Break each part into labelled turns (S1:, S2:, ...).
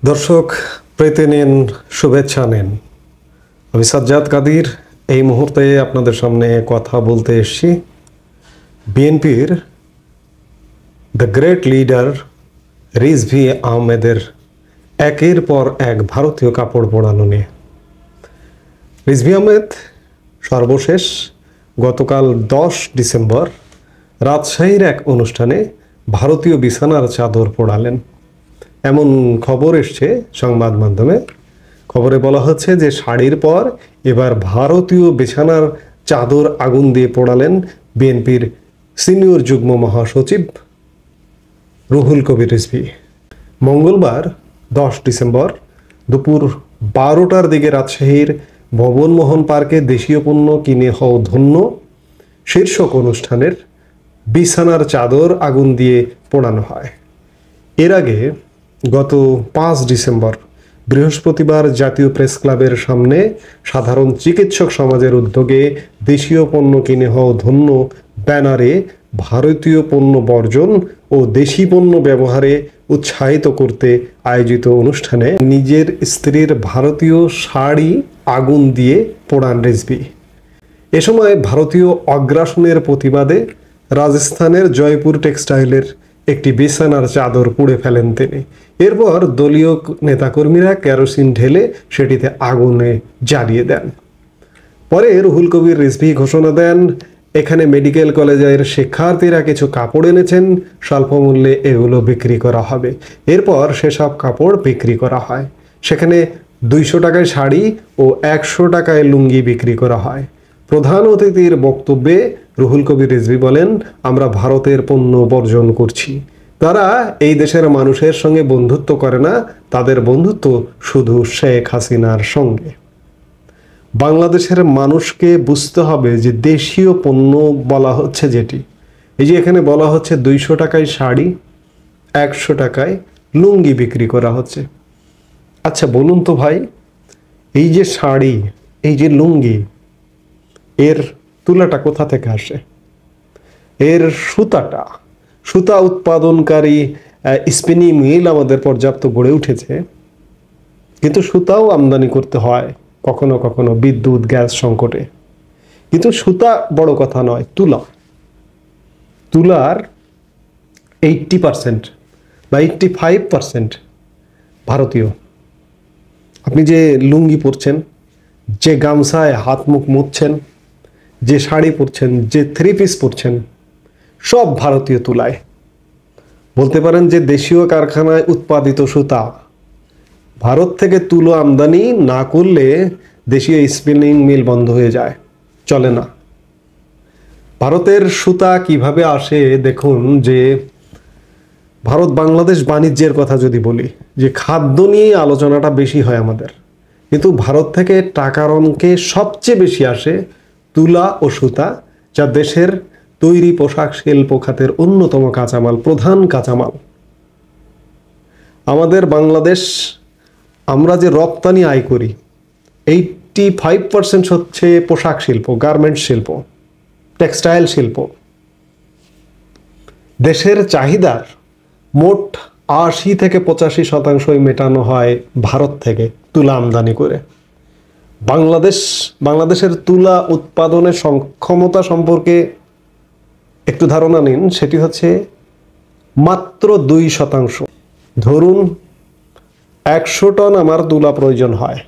S1: দর্শক প্রীতি নিন, শুভেচ্ছা নিন। আমি সাজ্জাদ কাদির এই মুহূর্তে আপনাদের সামনে কথা বলতে এসেছি বিএনপির দ্য গ্রেট লিডার রিজভী আহমেদের একের পর এক ভারতীয় কাপড় পরানো নিয়ে। রিজভী আহমেদ সর্বশেষ গতকাল 10 ডিসেম্বর রাজশাহীর এক অনুষ্ঠানে ভারতীয় বিছানার চাদর পরালেন এমন খবর এসছে সংবাদ মাধ্যমে। খবরে বলা হচ্ছে যে শাড়ির পর এবার ভারতীয় বিছানার চাদর আগুন দিয়ে পোড়ালেন বিএনপির সিনিয়র যুগ্ম মহাসচিব রুহুল কবির রিজভী। মঙ্গলবার 10 ডিসেম্বর দুপুর 12টার দিকে রাজশাহীর ভবন মোহন পার্কে দেশীয় পণ্য কিনে হও ধন্য শীর্ষক অনুষ্ঠানের বিছানার চাদর আগুন দিয়ে পোড়ানো হয়। এর আগে গত 5 ডিসেম্বর বৃহস্পতিবার জাতীয় প্রেস ক্লাবের সামনে সাধারণ চিকিৎসক সমাজের উদ্যোগে দেশীয় পণ্য কিনে হও ধন্য ব্যানারে ভারতীয় পণ্য বর্জন ও দেশি পণ্য ব্যবহারে উৎসাহিত করতে আয়োজিত অনুষ্ঠানে নিজের স্ত্রীর ভারতীয় শাড়ি আগুন দিয়ে পোড়ান রিজভী। এ সময় ভারতীয় অগ্রাসনের প্রতিবাদে রাজস্থানের জয়পুর টেক্সটাইলের একটি বিছানার চাদর পুড়ে ফেলেন তিনি। এরপর দলীয় নেতাকর্মীরা কেরোসিন ঢেলে সেটিতে আগুনে জ্বালিয়ে দেন। পরে রুহুল কবির রিজভী ঘোষণা দেন, এখানে মেডিকেল কলেজের শিক্ষার্থীরা কিছু কাপড় এনেছেন, স্বল্প মূল্যে এগুলো বিক্রি করা হবে। এরপর সেসব কাপড় বিক্রি করা হয়। সেখানে 200 টাকায় শাড়ি ও 100 টাকায় লুঙ্গি বিক্রি করা হয়। প্রধান অতিথির বক্তব্যে রুহুল কবির রিজভী বলেন, আমরা ভারতের পণ্য বর্জন করছি। তারা এই দেশের মানুষের সঙ্গে বন্ধুত্ব করে না, তাদের বন্ধুত্ব শুধু শেখ হাসিনার সঙ্গে। বাংলাদেশের মানুষকে বুঝতে হবে যে দেশীয় পণ্য বলা হচ্ছে যেটি, এই যে এখানে বলা হচ্ছে 200 টাকায় শাড়ি, 100 টাকায় লুঙ্গি বিক্রি করা হচ্ছে। আচ্ছা বলুন তো ভাই, এই যে শাড়ি, এই যে লুঙ্গি, এর তুলাটা কোথা থেকে আসে? এর সুতা উৎপাদনকারী স্পিনিং মিল আমাদের পর্যাপ্ত গড়ে উঠেছে, কিন্তু সুতাও আমদানি করতে হয় কখনো কখনো বিদ্যুৎ গ্যাস সংকটে। কিন্তু সুতা বড় কথা নয়, তুলার 80% বা 85% ভারতীয়। আপনি যে লুঙ্গি পরছেন, যে গামছায় হাত মুখ মুছছেন, যে শাড়ি পরছেন, যে 3 পিস পরছেন, সব ভারতীয় তুলায়। বলতে পারেন যে দেশীয় কারখানায় উৎপাদিত সুতা। ভারত থেকে তুলো আমদানি না করলে দেশীয় স্পিনিং মিল বন্ধ হয়ে যায়, চলে না। ভারতের সুতা কিভাবে আসে দেখুন, যে ভারত বাংলাদেশ বাণিজ্যের কথা যদি বলি, যে খাদ্য নিয়ে আলোচনাটা বেশি হয় আমাদের, কিন্তু ভারত থেকে টাকার অঙ্কে সবচেয়ে বেশি আসে তুলা ও সুতা, যা দেশের তৈরি পোশাক শিল্প খাতের অন্যতম কাঁচামাল, প্রধান কাঁচামাল। আমাদের বাংলাদেশ, আমরা যে রপ্তানি আয় করি, 85% হচ্ছে পোশাক শিল্প, গার্মেন্টস শিল্প, টেক্সটাইল শিল্প। দেশের চাহিদার মোট 80 থেকে 85% মেটানো হয় ভারত থেকে তুলা আমদানি করে। বাংলাদেশের তুলা উৎপাদনের সক্ষমতা সম্পর্কে একটু ধারণা নিন, সেটি হচ্ছে মাত্র 2%। ধরুন 100 টন আমার তুলা প্রয়োজন হয়,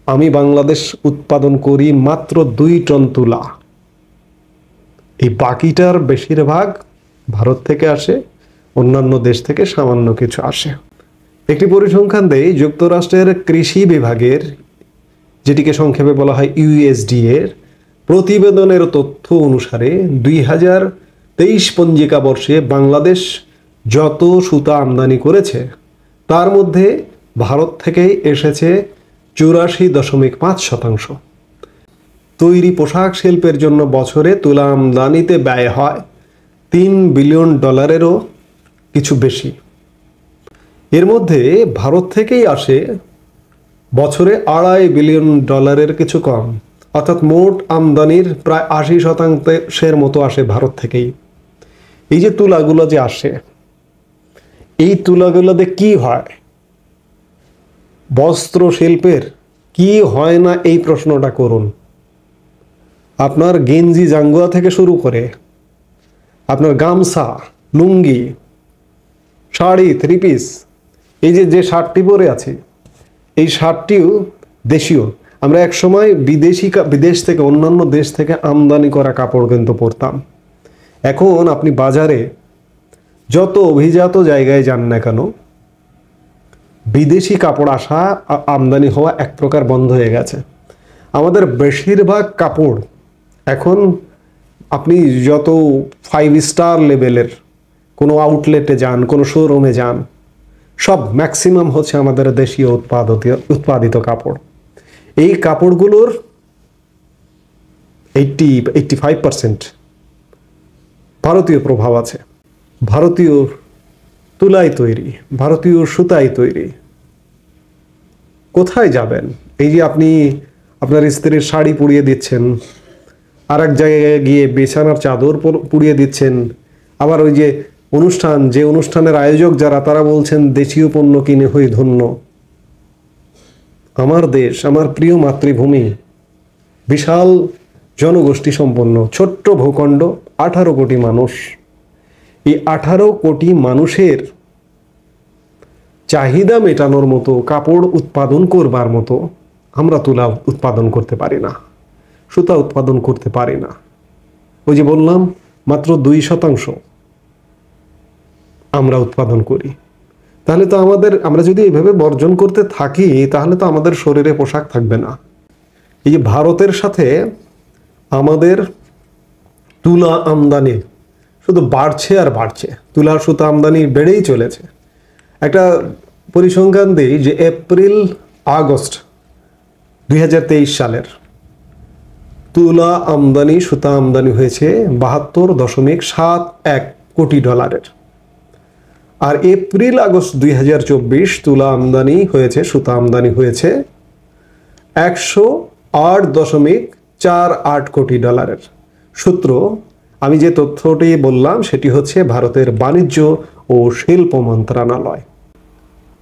S1: আমি বাংলাদেশ উৎপাদন করি মাত্র 2 টন তুলা। এই বাকিটার বেশিরভাগ ভারত থেকে আসে, অন্যান্য দেশ থেকে সামান্য কিছু আসে। একটি পরিসংখ্যান দেই যুক্তরাষ্ট্রের কৃষি বিভাগের, যেটিকে সংক্ষেপে বলা হয় ইউএসডিএ এর প্রতিবেদনের তথ্য অনুসারে 2023 পঞ্জিকা বর্ষে বাংলাদেশ যত সুতা আমদানি করেছে তার মধ্যে ভারত থেকেই এসেছে 84.5%। তৈরি পোশাক শিল্পের জন্য বছরে তুলা আমদানিতে ব্যয় হয় $3 বিলিয়ন কিছু বেশি। এর মধ্যে ভারত থেকেই আসে বছরে $2.5 বিলিয়ন কিছু কম, অর্থাৎ মোট আমদানির প্রায় 80% মতো আসে ভারত থেকেই। এই যে তুলাগুলো যে আসে, এই তুলাগুলোতে কি হয়? বস্ত্র শিল্পের কি হয় না এই প্রশ্নটা করুন। আপনার গেঞ্জি জাঙ্গুয়া থেকে শুরু করে আপনার গামছা, লুঙ্গি, শাড়ি, থ্রি পিস, এই যে শার্টটি পরে আছে এই শার্টটিও দেশীয়। আমরা একসময় বিদেশ থেকে, অন্যান্য দেশ থেকে আমদানি করা কাপড় কিন্তু পরতাম। এখন আপনি বাজারে যত অভিজাত জায়গায় যান না কেন, বিদেশি কাপড় আসা, আমদানি হওয়া এক প্রকার বন্ধ হয়ে গেছে। আমাদের বেশিরভাগ কাপড় এখন আপনি যত 5 স্টার লেভেলের কোনো আউটলেটে যান, কোনো শোরুমে যান, সব ম্যাক্সিমাম হচ্ছে আমাদের দেশীয় উৎপাদিত কাপড়। এই কাপড়গুলোর 85% ভারতীয় প্রভাব আছে। ভারতীয় তুলায় তৈরি, ভারতীয় সুতায় তৈরি। কোথায় যাবেন? এই যে আপনি আপনার স্ত্রীর শাড়ি পুড়িয়ে দিচ্ছেন, আর এক জায়গায় গিয়ে বিছানার চাদর পুড়িয়ে দিচ্ছেন, আবার ওই যে অনুষ্ঠানের আয়োজক যারা, তারা বলছেন দেশীয় পণ্য কিনে হই ধন্য। আমার দেশ, আমার প্রিয় মাতৃভূমি, বিশাল জনগোষ্ঠী সম্পন্ন ছোট্ট ভূখণ্ড, 18 কোটি মানুষ। এই 18 কোটি মানুষের চাহিদা মেটানোর মতো, কাপড় উৎপাদন করবার মতো আমরা তুলা উৎপাদন করতে পারি না, সুতা উৎপাদন করতে পারি না। ওই যে বললাম, মাত্র 2% আমরা উৎপাদন করি। তাহলে তো আমরা যদি এইভাবে বর্জন করতে থাকি, তাহলে তো আমাদের শরীরে পোশাক থাকবে না। এই যে ভারতের সাথে আমাদের তুলা আমদানি শুধু বাড়ছে আর বাড়ছে, তুলার সুতা আমদানি বেড়েই চলেছে। একটা পরিসংখ্যান দিই যে এপ্রিল-আগস্ট 2023 সালের তুলা আমদানি, সুতা আমদানি হয়েছে $72.71 কোটি। আর এপ্রিল-আগস্ট 2024 তুলা আমদানি হয়েছে, সুতা আমদানি হয়েছে $108.48 কোটি। সূত্র, আমি যে তথ্যটি বললাম সেটি হচ্ছে ভারতের বাণিজ্য ও শিল্প মন্ত্রণালয়।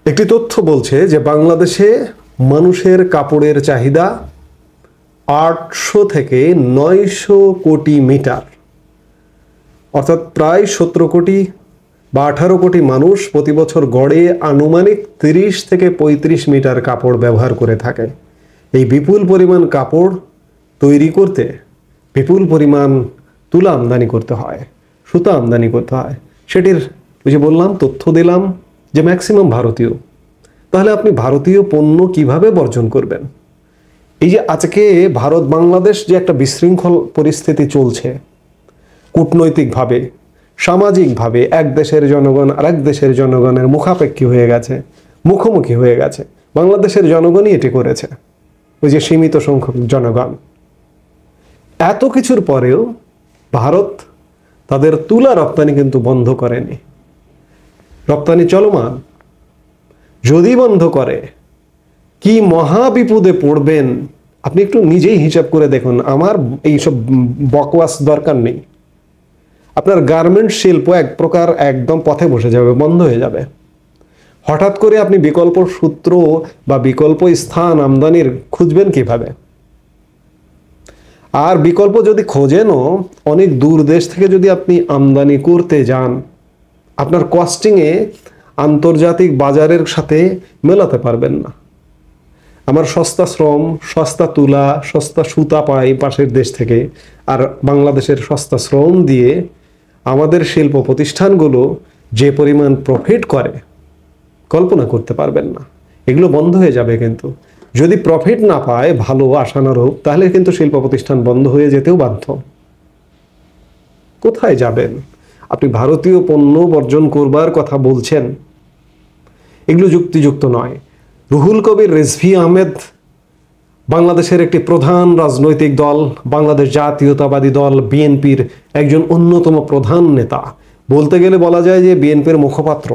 S1: একটি তথ্য বলছে যে বাংলাদেশে মানুষের কাপড়ের চাহিদা 800 থেকে 900 কোটি মিটার, অর্থাৎ প্রায় 17 কোটি বা 18 কোটি মানুষ প্রতি বছর গড়ে আনুমানিক 30 থেকে 35 মিটার কাপড় ব্যবহার করে থাকে। এই বিপুল পরিমাণ কাপড় তৈরি করতে বিপুল পরিমাণ তুলা আমদানি করতে হয়, সুতা আমদানি করতে হয়। সেটির ওই যে বললাম, তথ্য দিলাম যে ম্যাক্সিমাম ভারতীয়। তাহলে আপনি ভারতীয় পণ্য কিভাবে বর্জন করবেন? এই যে আজকে ভারত বাংলাদেশ যে একটা বিশৃঙ্খল পরিস্থিতি চলছে, কূটনৈতিকভাবে, সামাজিকভাবে, এক দেশের জনগণ আরেক দেশের জনগণের মুখাপেক্ষী হয়ে গেছে, মুখোমুখি হয়ে গেছে। বাংলাদেশের জনগণই এটি করেছে, ওই যে সীমিত সংখ্যক জনগণ। এত কিছুর পরেও ভারত তাদের তুলা রপ্তানি কিন্তু বন্ধ করেনি, রপ্তানি চলমান। যদি বন্ধ করে, কি মহা বিপদে পড়বেন আপনি একটু নিজেই হিসাব করে দেখুন। আমার এইসব বকওয়াস দরকার নেই। আপনার গার্মেন্টস শিল্প এক প্রকার একদম পথে বসে যাবে, বন্ধ হয়ে যাবে। হঠাৎ করে আপনি বিকল্প সূত্র বা বিকল্প স্থান আমদানির খুঁজবেন কিভাবে? আর বিকল্প যদি খোঁজেনও, অনেক দূর দেশ থেকে যদি আপনি আমদানি করতে যান, আপনার কস্টিংয়ে আন্তর্জাতিক বাজারের সাথে মেলাতে পারবেন না। আমার সস্তা শ্রম, সস্তা তুলা, সস্তা সুতা পাই পাশের দেশ থেকে, আর বাংলাদেশের সস্তা শ্রম দিয়ে আমাদের শিল্প প্রতিষ্ঠানগুলো যে পরিমাণ প্রফিট করে কল্পনা করতে পারবেন না। এগুলো বন্ধ হয়ে যাবে। কিন্তু যদি প্রফিট না পায় ভালো আশানুরূপ, তাহলে কিন্তু শিল্প প্রতিষ্ঠান বন্ধ হয়ে যেতেও বাধ্য। কোথায় যাবেন? আপনি ভারতীয় পণ্য বর্জন করবার কথা বলছেন, এগুলো যুক্তিযুক্ত নয়। রুহুল কবির রিজভী আহমেদ বাংলাদেশের একটি প্রধান রাজনৈতিক দল, বাংলাদেশ জাতীয়তাবাদী দল বিএনপির একজন অন্যতম প্রধান নেতা, বলতে গেলে বলা যায় যে বিএনপির মুখপাত্র।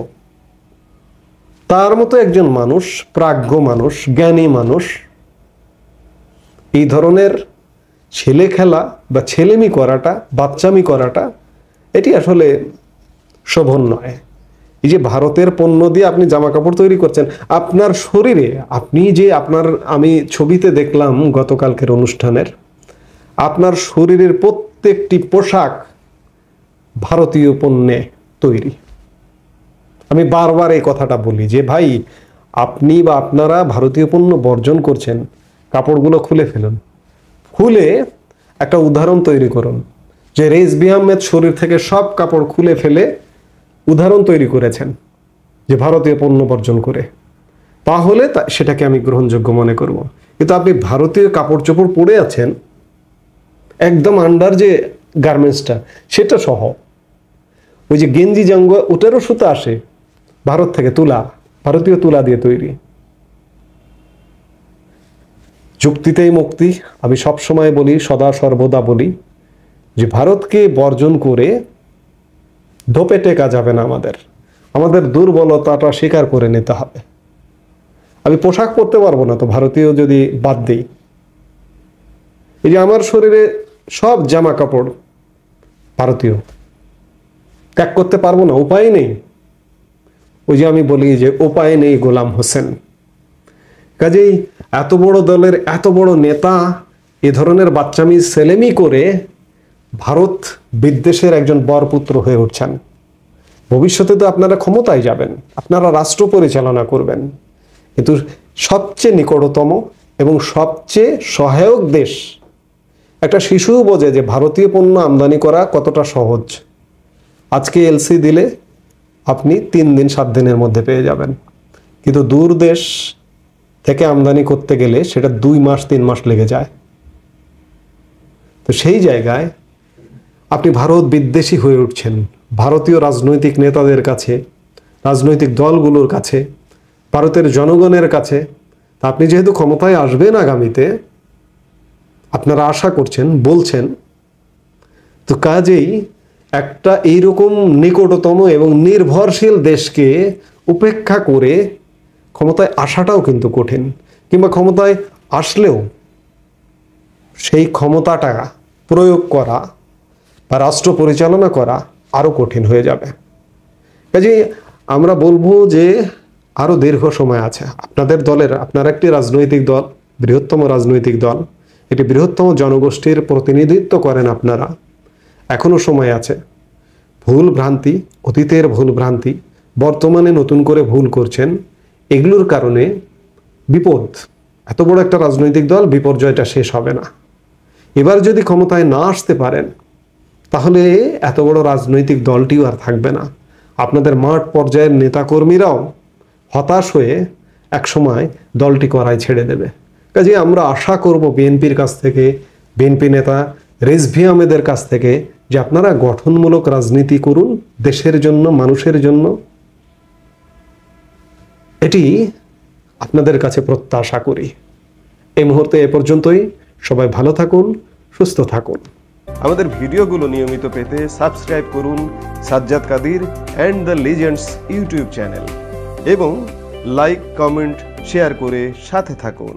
S1: তার মতো একজন মানুষ, প্রাজ্ঞ মানুষ, জ্ঞানী মানুষ, এই ধরনের ছেলে খেলা বা ছেলেমি করাটা, বাচ্চামি করাটা, এটি আসলে শোভন নয়। এই যে ভারতের পণ্য দিয়ে আপনি জামা কাপড় তৈরি করছেন, আপনার শরীরে আপনি যে আমি ছবিতে দেখলাম গতকালকের অনুষ্ঠানের, আপনার শরীরের প্রত্যেকটি পোশাক ভারতীয় পণ্যে তৈরি। আমি বারবার এই কথাটা বলি যে ভাই, আপনি বা আপনারা ভারতীয় পণ্য বর্জন করছেন, কাপড়গুলো খুলে ফেলুন, খুলে একটা উদাহরণ তৈরি করুন যে রেজভি আহমেদ শরীর থেকে সব কাপড় খুলে ফেলে উদাহরণ তৈরি করেছেন যে ভারতীয় পণ্য বর্জন করে, তাহলে সেটাকে আমি গ্রহণযোগ্য মনে করব। কিন্তু আপনি ভারতীয় কাপড় চোপড় পরে আছেন, একদম আন্ডার যে গার্মেন্টসটা সেটা সহ, ওই যে গেঞ্জি জাঙ্গুয়া ওটারও সুতা আসে ভারত থেকে, তুলা, ভারতীয় তুলা দিয়ে তৈরি। যুক্তিতেই মুক্তি। আমি সবসময় বলি, সদা সর্বদা বলি যে ভারতকে বর্জন করে ধোপে টেকা যাবে না। আমাদের দুর্বলতাটা স্বীকার করে নিতে হবে। আমি পোশাক পরতে পারবো না তো ভারতীয় যদি বাদ দিই। এই যে আমার শরীরে সব জামা কাপড় ভারতীয়, ত্যাগ করতে পারবো না, উপায় নেই। ওই যে আমি বলি যে উপায় নেই গোলাম হোসেন। কাজেই এত বড় দলের এত বড় নেতা এ ধরনের বাচ্চামি সেলেমি করে ভারত বিদ্বেষের একজন বরপুত্র হয়ে উঠছেন। ভবিষ্যতে তো আপনারা ক্ষমতায় যাবেন, আপনারা রাষ্ট্র পরিচালনা করবেন, কিন্তু সবচেয়ে নিকটতম এবং সবচেয়ে সহায়ক দেশ, একটা শিশুও বোঝে যে ভারতীয় পণ্য আমদানি করা কতটা সহজ। আজকে এলসি দিলে আপনি 3 দিন 7 দিনের মধ্যে পেয়ে যাবেন, কিন্তু দূর দেশ থেকে আমদানি করতে গেলে সেটা 2 মাস 3 মাস লেগে যায়। তো সেই জায়গায় আপনি ভারত বিদ্বেষী হয়ে উঠছেন ভারতীয় রাজনৈতিক নেতাদের কাছে, রাজনৈতিক দলগুলোর কাছে, ভারতের জনগণের কাছে। আপনি যেহেতু ক্ষমতায় আসবেন আগামীতে, আপনারা আশা করছেন, বলছেন, তো কাজেই একটা এইরকম নিকটতম এবং নির্ভরশীল দেশকে উপেক্ষা করে ক্ষমতায় আসাটাও কিন্তু কঠিন, কিংবা ক্ষমতায় আসলেও সেই ক্ষমতাটা প্রয়োগ করা বা রাষ্ট্র পরিচালনা করা আরো কঠিন হয়ে যাবে। কাজেই আমরা বলবো যে আরো দীর্ঘ সময় আছে। আপনাদের দলের, আপনার একটি রাজনৈতিক দল, বৃহত্তম রাজনৈতিক দল, একটি বৃহত্তম জনগোষ্ঠীর প্রতিনিধিত্ব করেন আপনারা, এখনো সময় আছে। ভুল ভ্রান্তি, অতীতের ভুল ভ্রান্তি, বর্তমানে নতুন করে ভুল করছেন, এগুলোর কারণে বিপদ। এত বড় একটা রাজনৈতিক দল, বিপর্যয়টা শেষ হবে না। এবার যদি ক্ষমতায় না আসতে পারেন, তাহলে এত বড় রাজনৈতিক দলটিও আর থাকবে না। আপনাদের মাঠ পর্যায়ের নেতাকর্মীরাও হতাশ হয়ে একসময় দলটি করায় ছেড়ে দেবে। কাজে আমরা আশা করব বিএনপির কাছ থেকে, বিএনপি নেতা রেজভি আহমেদের কাছ থেকে, যে আপনারা গঠনমূলক রাজনীতি করুন দেশের জন্য, মানুষের জন্য। এটি আপনাদের কাছে প্রত্যাশা করি। এই মুহূর্তে এ পর্যন্তই। সবাই ভালো থাকুন, সুস্থ থাকুন।
S2: আমাদের ভিডিওগুলো নিয়মিত পেতে সাবস্ক্রাইব করুন Sajjad Kadir and the legends YouTube channel এবং লাইক, কমেন্ট, শেয়ার করে সাথে থাকুন।